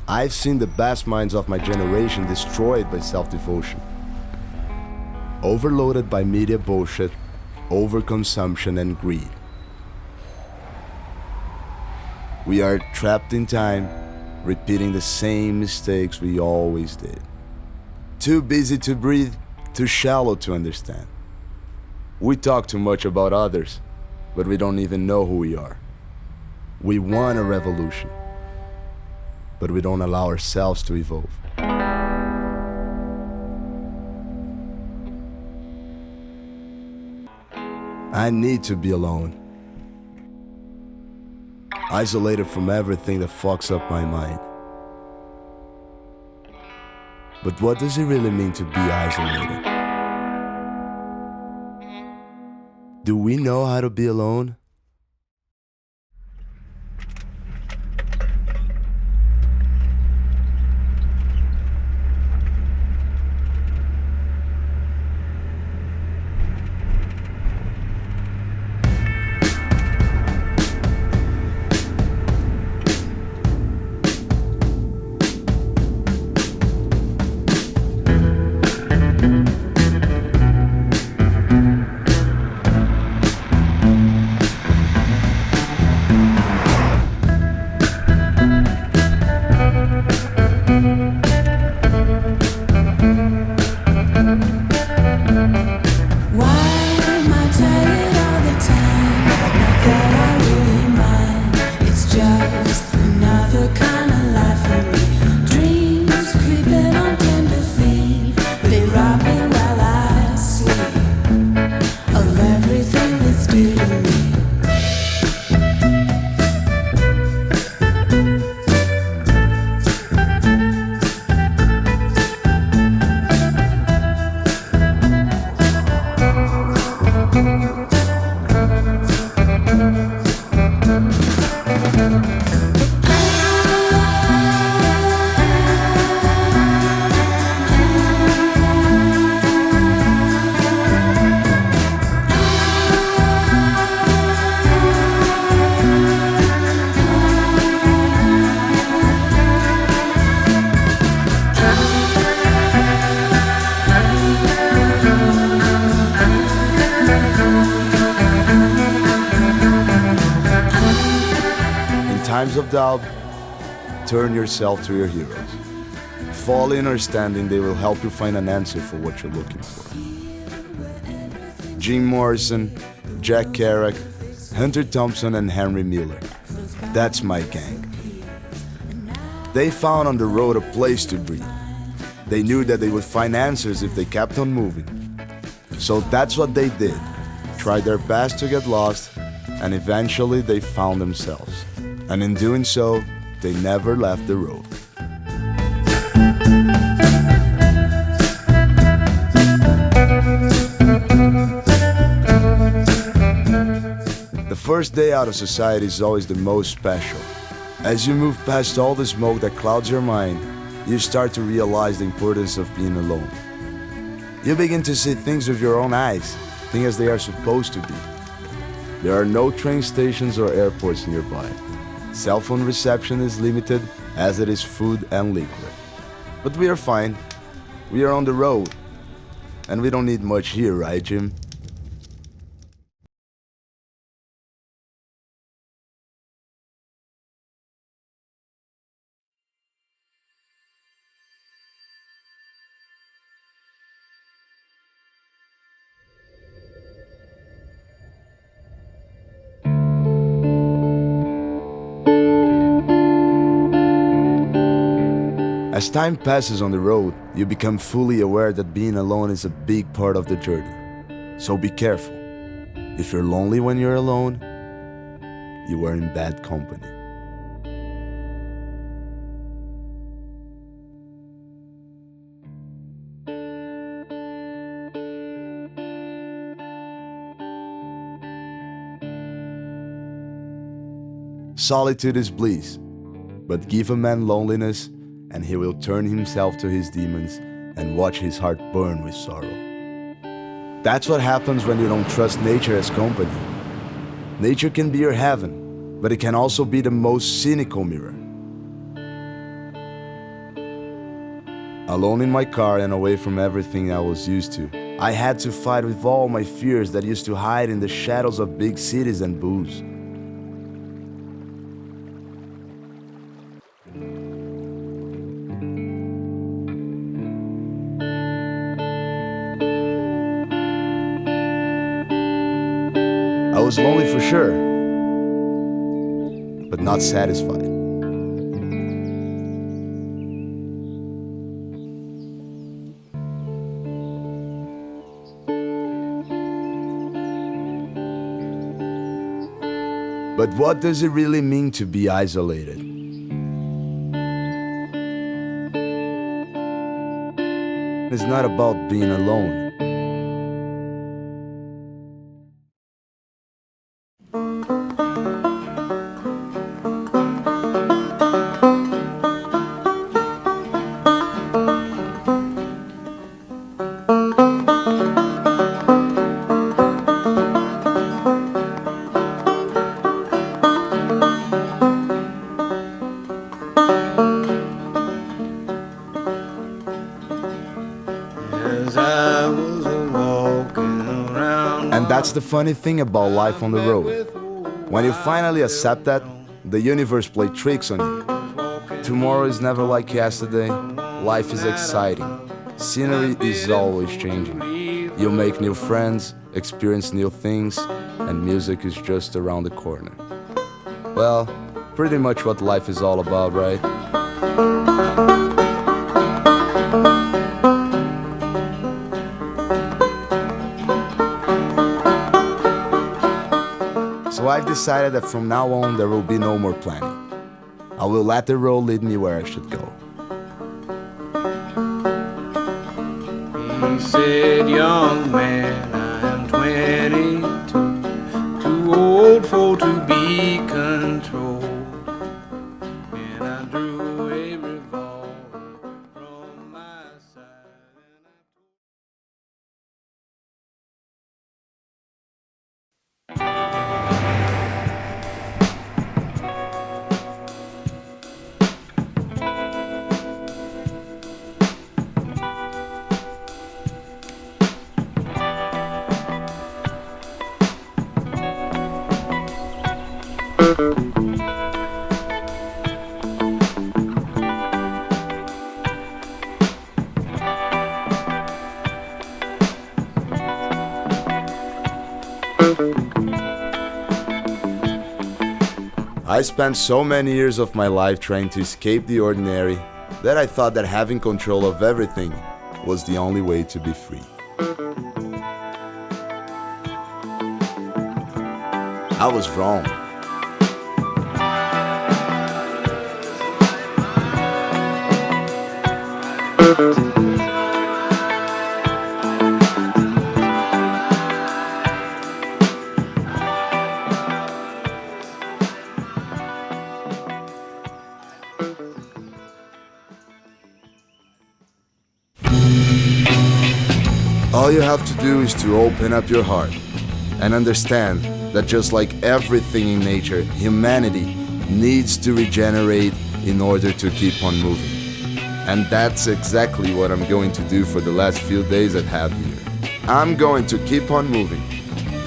I've seen the best minds of my generation destroyed by self-devotion. Overloaded by media bullshit, overconsumption and greed. We are trapped in time, repeating the same mistakes we always did. Too busy to breathe, too shallow to understand. We talk too much about others, but we don't even know who we are. We want a revolution, but we don't allow ourselves to evolve. I need to be alone. Isolated from everything that fucks up my mind. But what does it really mean to be isolated? Do we know how to be alone? Times of doubt, turn yourself to your heroes. Falling or standing, they will help you find an answer for what you're looking for. Jim Morrison, Jack Kerouac, Hunter Thompson and Henry Miller. That's my gang. They found on the road a place to breathe. They knew that they would find answers if they kept on moving. So that's what they did. Tried their best to get lost, and eventually they found themselves. And in doing so, they never left the road. The first day out of society is always the most special. As you move past all the smoke that clouds your mind, you start to realize the importance of being alone. You begin to see things with your own eyes, things as they are supposed to be. There are no train stations or airports nearby. Cell phone reception is limited, as it is food and liquid. But we are fine. We are on the road. And we don't need much here, right, Jim? As time passes on the road, you become fully aware that being alone is a big part of the journey. So be careful. If you're lonely when you're alone, you are in bad company. Solitude is bliss, but give a man loneliness, and he will turn himself to his demons and watch his heart burn with sorrow. That's what happens when you don't trust nature as company. Nature can be your heaven, but it can also be the most cynical mirror. Alone in my car and away from everything I was used to, I had to fight with all my fears that used to hide in the shadows of big cities and booze. I was lonely for sure, but not satisfied. But what does it really mean to be isolated? It's not about being alone. And that's the funny thing about life on the road. When you finally accept that, the universe plays tricks on you. Tomorrow is never like yesterday. Life is exciting. Scenery is always changing. You make new friends, experience new things, and music is just around the corner. Well, pretty much what life is all about, right? So I've decided that from now on there will be no more planning. I will let the road lead me where I should go. He said, young man, I am 22, too old for to be controlled. And I drew a revolver from my side. I spent so many years of my life trying to escape the ordinary that I thought that having control of everything was the only way to be free. I was wrong. All you have to do is to open up your heart and understand that just like everything in nature, humanity needs to regenerate in order to keep on moving. And that's exactly what I'm going to do for the last few days I have here. I'm going to keep on moving,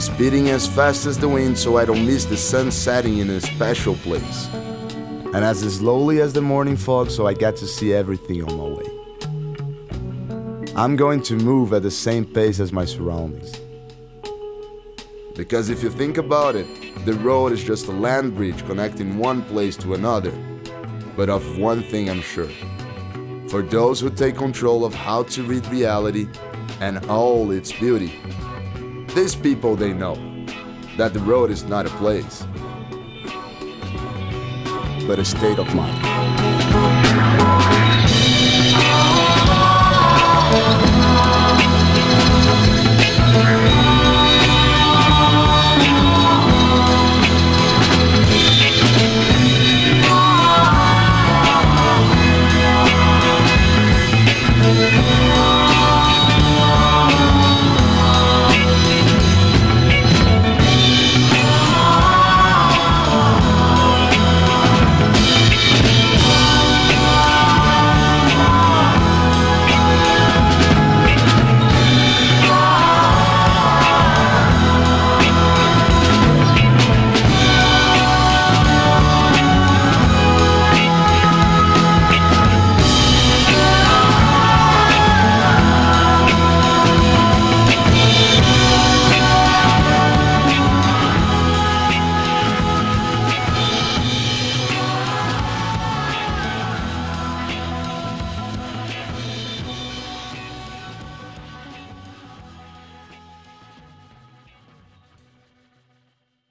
speeding as fast as the wind so I don't miss the sun setting in a special place. And as slowly as the morning fog so I get to see everything on my way. I'm going to move at the same pace as my surroundings. Because if you think about it, the road is just a land bridge connecting one place to another. But of one thing I'm sure. For those who take control of how to read reality and all its beauty, these people, they know that the road is not a place, but a state of mind.